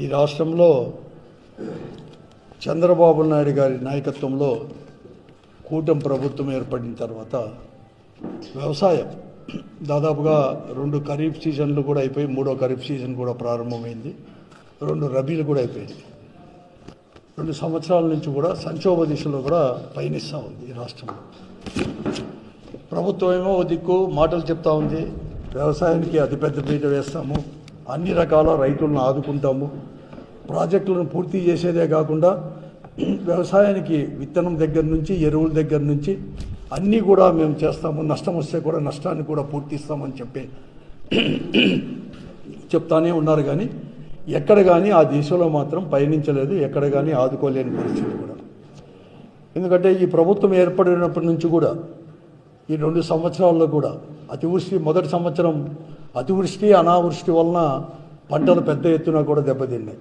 ఈ రాష్ట్రంలో చంద్రబాబు నాయుడు గారి నాయకత్వంలో కూటమి ప్రభుత్వం ఏర్పడిన తర్వాత వ్యవసాయం దాదాపుగా 2 ఖరీఫ్ సీజన్లు కూడా అయిపోయి 3వ ఖరీఫ్ సీజన్ కూడా ప్రారంభమైంది. 2 రబీలు కూడా అయిపోయింది. 2 సంవత్సరాల నుంచి కూడా సంక్షోభ దిశలో కూడా పయనిస్తూ ఉంది ఈ రాష్ట్రంలో. ప్రభుత్వం ఏమో దిక్కు మాటలు చెప్తా ఉంది, వ్యవసాయానికి అతిపెద్ద పీట వేస్తాము, అన్ని రకాల రైతులను ఆదుకుంటాము, ప్రాజెక్టులను పూర్తి చేసేదే కాకుండా వ్యవసాయానికి విత్తనం దగ్గర నుంచి ఎరువుల దగ్గర నుంచి అన్నీ కూడా మేము చేస్తాము, నష్టం వస్తే కూడా నష్టాన్ని కూడా పూర్తిస్తామని చెప్తానే ఉన్నారు. కానీ ఎక్కడ కానీ ఆ దిశలో మాత్రం పయనించలేదు, ఎక్కడ కానీ ఆదుకోలేని పరిస్థితి కూడా. ఎందుకంటే ఈ ప్రభుత్వం ఏర్పడినప్పటి నుంచి కూడా ఈ 2 సంవత్సరాల్లో కూడా అతివృష్టి, మొదటి సంవత్సరం అతివృష్టి అనావృష్టి వలన పంటలు పెద్ద ఎత్తున కూడా దెబ్బతిన్నాయి.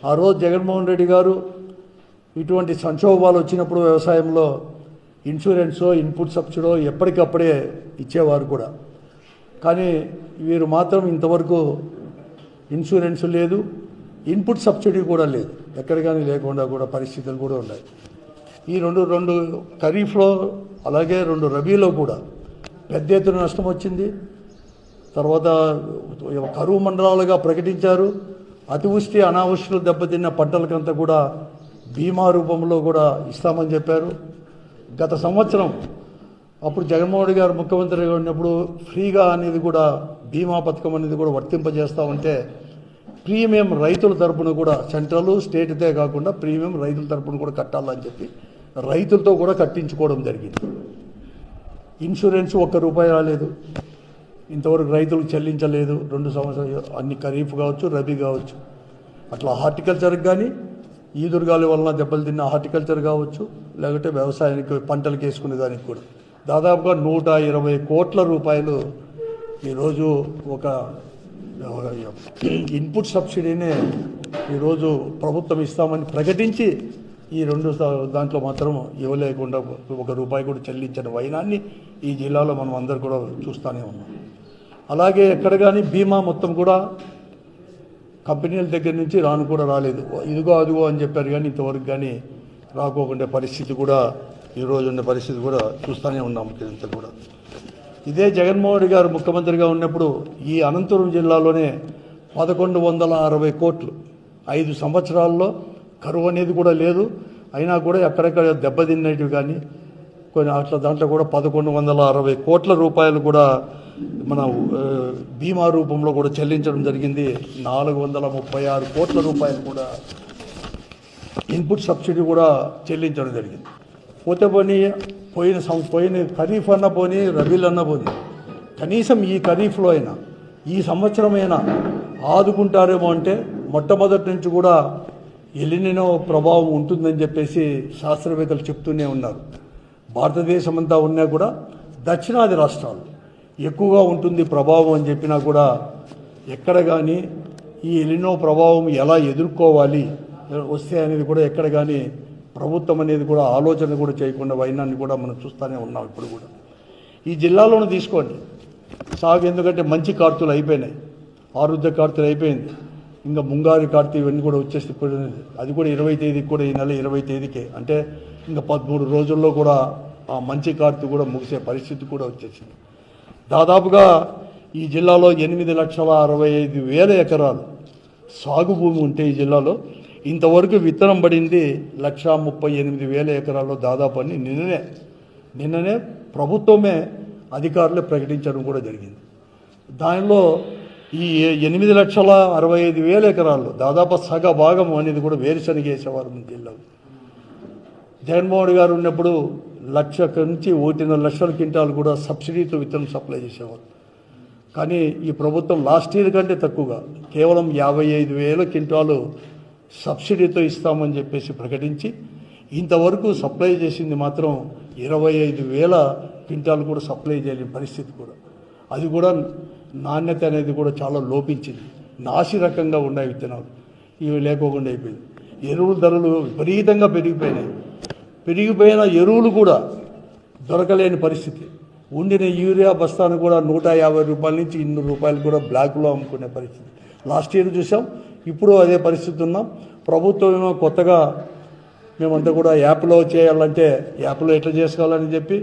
ఆ రోజు జగన్మోహన్ రెడ్డి గారు ఇటువంటి సంక్షోభాలు వచ్చినప్పుడు వ్యవసాయంలో ఇన్సూరెన్సో ఇన్పుట్ సబ్సిడో ఎప్పటికప్పుడే ఇచ్చేవారు కూడా. కానీ వీరు మాత్రం ఇంతవరకు ఇన్సూరెన్స్ లేదు, ఇన్పుట్ సబ్సిడీ కూడా లేదు, ఎక్కడ కానీ లేకుండా కూడా పరిస్థితులు కూడా ఉన్నాయి. ఈ రెండు ఖరీఫ్లో అలాగే 2 రబీలో కూడా పెద్ద ఎత్తున నష్టం వచ్చింది. తర్వాత కరువు మండలాలుగా ప్రకటించారు. అతివృష్టి అనావృష్టిలో దెబ్బతిన్న పంటలకంతా కూడా బీమా రూపంలో కూడా ఇస్తామని చెప్పారు. గత సంవత్సరం అప్పుడు జగన్మోహన్ రెడ్డి గారు ముఖ్యమంత్రిగా ఉన్నప్పుడు ఫ్రీగా అనేది కూడా బీమా పథకం అనేది కూడా వర్తింపజేస్తూ ఉంటే ప్రీమియం రైతుల తరపున కూడా సెంట్రల్ స్టేట్దే కాకుండా ప్రీమియం రైతుల తరపున కూడా కట్టాలని చెప్పి రైతులతో కూడా కట్టించుకోవడం జరిగింది. ఇన్సూరెన్స్ ₹1 రాలేదు, ఇంతవరకు రైతులకు చెల్లించలేదు 2 సంవత్సరాలు, అన్ని ఖరీఫ్ కావచ్చు రబీ కావచ్చు. అట్లా హార్టికల్చర్కి కానీ ఈదురుగాలి వలన దెబ్బలు తిన్న హార్టికల్చర్ కావచ్చు, లేకపోతే వ్యవసాయానికి పంటలకు వేసుకునే దానికి కూడా దాదాపుగా ₹120 కోట్ల ఈరోజు ఒక ఇన్పుట్ సబ్సిడీనే ఈరోజు ప్రభుత్వం ఇస్తామని ప్రకటించి ఈ 2 దాంట్లో మాత్రం ఇవ్వలేకుండా ₹1 కూడా చెల్లించిన వైనాన్ని ఈ జిల్లాలో మనం అందరు కూడా చూస్తూనే ఉన్నాం. అలాగే ఎక్కడ కానీ బీమా మొత్తం కూడా కంపెనీల దగ్గర నుంచి కూడా రాలేదు. ఇదిగో అదిగో అని చెప్పారు కానీ ఇంతవరకు కానీ రాకోకుండా పరిస్థితి కూడా ఈరోజు ఉన్న పరిస్థితి కూడా చూస్తూనే ఉన్నాం. ముఖ్యమంత్రి కూడా ఇదే జగన్మోహన్ రెడ్డి గారు ముఖ్యమంత్రిగా ఉన్నప్పుడు ఈ అనంతపురం జిల్లాలోనే 1160 కోట్లు 5 సంవత్సరాల్లో కరువు అనేది కూడా లేదు. అయినా కూడా ఎక్కడెక్కడ దెబ్బతిన్నట్టు కానీ కొన్ని అట్లా దాంట్లో కూడా 1160 కోట్ల రూపాయలు కూడా మన బీమా రూపంలో కూడా చెల్లించడం జరిగింది. 436 కోట్ల రూపాయలు కూడా ఇన్పుట్ సబ్సిడీ కూడా చెల్లించడం జరిగింది. పోతే పోయిన ఖరీఫ్ అన్న పోని రబీలు అన్న పోని కనీసం ఈ ఖరీఫ్లో అయినా ఈ సంవత్సరమైనా ఆదుకుంటారేమో అంటే మొట్టమొదటి నుంచి కూడా ఎలినినో ప్రభావం ఉంటుందని చెప్పేసి శాస్త్రవేత్తలు చెప్తూనే ఉన్నారు. భారతదేశం అంతా ఉన్నా కూడా దక్షిణాది రాష్ట్రాలు ఎక్కువగా ఉంటుంది ప్రభావం అని చెప్పినా కూడా ఎక్కడ కానీ ఈ ఎలినో ప్రభావం ఎలా ఎదుర్కోవాలి వస్తే అనేది కూడా ఎక్కడ కానీ ప్రభుత్వం అనేది కూడా ఆలోచన కూడా చేయకుండా వైనాన్ని కూడా మనం చూస్తూనే ఉన్నాం. ఇప్పుడు కూడా ఈ జిల్లాలోనే తీసుకోండి సాగు, ఎందుకంటే మంచి కార్తీలు అయిపోయినాయి, ఆరుద్ర కార్తీలు అయిపోయింది, ఇంకా ముంగారి కార్తీ ఇవన్నీ కూడా వచ్చేసి అది కూడా 20వ తేదీకి కూడా ఈ నెల 20వ తేదీకే, అంటే ఇంకా 13 రోజుల్లో కూడా ఆ మంచి కార్తీ కూడా ముగిసే పరిస్థితి కూడా వచ్చేసింది. దాదాపుగా ఈ జిల్లాలో 8,65,000 ఎకరాలు సాగు భూమి ఉంటే ఈ జిల్లాలో ఇంతవరకు విత్తనం పడింది 1,38,000 ఎకరాల్లో దాదాపు అని నిన్ననే ప్రభుత్వమే అధికారులే ప్రకటించడం కూడా జరిగింది. దానిలో ఈ 8,65,000 ఎకరాల్లో దాదాపు సగ భాగం అనేది కూడా వేరుశనగ వేసేవారు మన జిల్లాలో. జగన్మోహన్ గారు ఉన్నప్పుడు 1,00,000 నుంచి 1.5 లక్షల క్వింటాలు కూడా సబ్సిడీతో విత్తనం సప్లై చేసేవారు. కానీ ఈ ప్రభుత్వం లాస్ట్ ఇయర్ కంటే తక్కువగా కేవలం 55,000 క్వింటాలు సబ్సిడీతో ఇస్తామని చెప్పేసి ప్రకటించి ఇంతవరకు సప్లై చేసింది మాత్రం 25,000 క్వింటాలు కూడా సప్లై చేయలేని పరిస్థితి కూడా. అది కూడా నాణ్యత అనేది కూడా చాలా లోపించింది, నాసి రకంగా ఉన్నాయి విత్తనాలు, ఇవి లేకోకుండా అయిపోయింది. ఎరువుల ధరలు విపరీతంగా పెరిగిపోయిన ఎరువులు కూడా దొరకలేని పరిస్థితి. ఉండిన యూరియా బస్తాను కూడా ₹150 నుంచి ₹200 కూడా బ్లాక్లో అమ్ముకునే పరిస్థితి. లాస్ట్ ఇయర్ చూసాం ఇప్పుడు అదే పరిస్థితి ఉన్నాం. ప్రభుత్వం ఏమో కొత్తగా మేమంతా కూడా యాప్లో చేయాలంటే యాప్లో ఎట్లా చేసుకోవాలని చెప్పి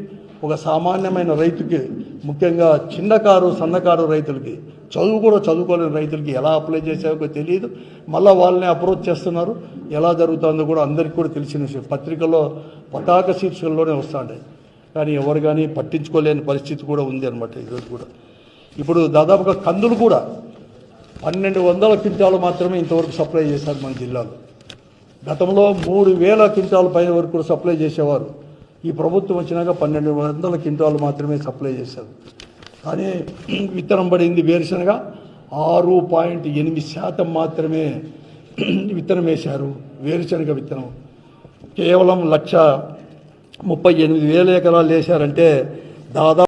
ఒక సామాన్యమైన రైతుకి, ముఖ్యంగా చిన్నకారు సన్నకారు రైతులకి, చదువు కూడా చదువుకోలేని రైతులకి ఎలా అప్లై చేసావో తెలియదు. మళ్ళీ వాళ్ళని అప్రోచ్ చేస్తున్నారు. ఎలా జరుగుతుందో కూడా అందరికీ కూడా తెలిసిన విషయం. పత్రికల్లో పతాక శీర్షికల్లోనే వస్తుంటాయి, కానీ ఎవరు కానీ పట్టించుకోలేని పరిస్థితి కూడా ఉంది అనమాట ఈరోజు కూడా. ఇప్పుడు దాదాపుగా కందులు కూడా 1200 క్వింటాలు మాత్రమే ఇంతవరకు సప్లై చేశారు మన జిల్లాలో. గతంలో 3000 క్వింటాల పైన వరకు కూడా సప్లై చేసేవారు. ఈ ప్రభుత్వం వచ్చినాక 1200 క్వింటాలు మాత్రమే సప్లై చేశారు. కానీ విత్తనం పడింది వేరుశనగ 6.8% మాత్రమే విత్తనం వేశారు. వేరుశనగ విత్తనం కేవలం 1,38,000 ఎకరాలు వేశారంటే దాదాపు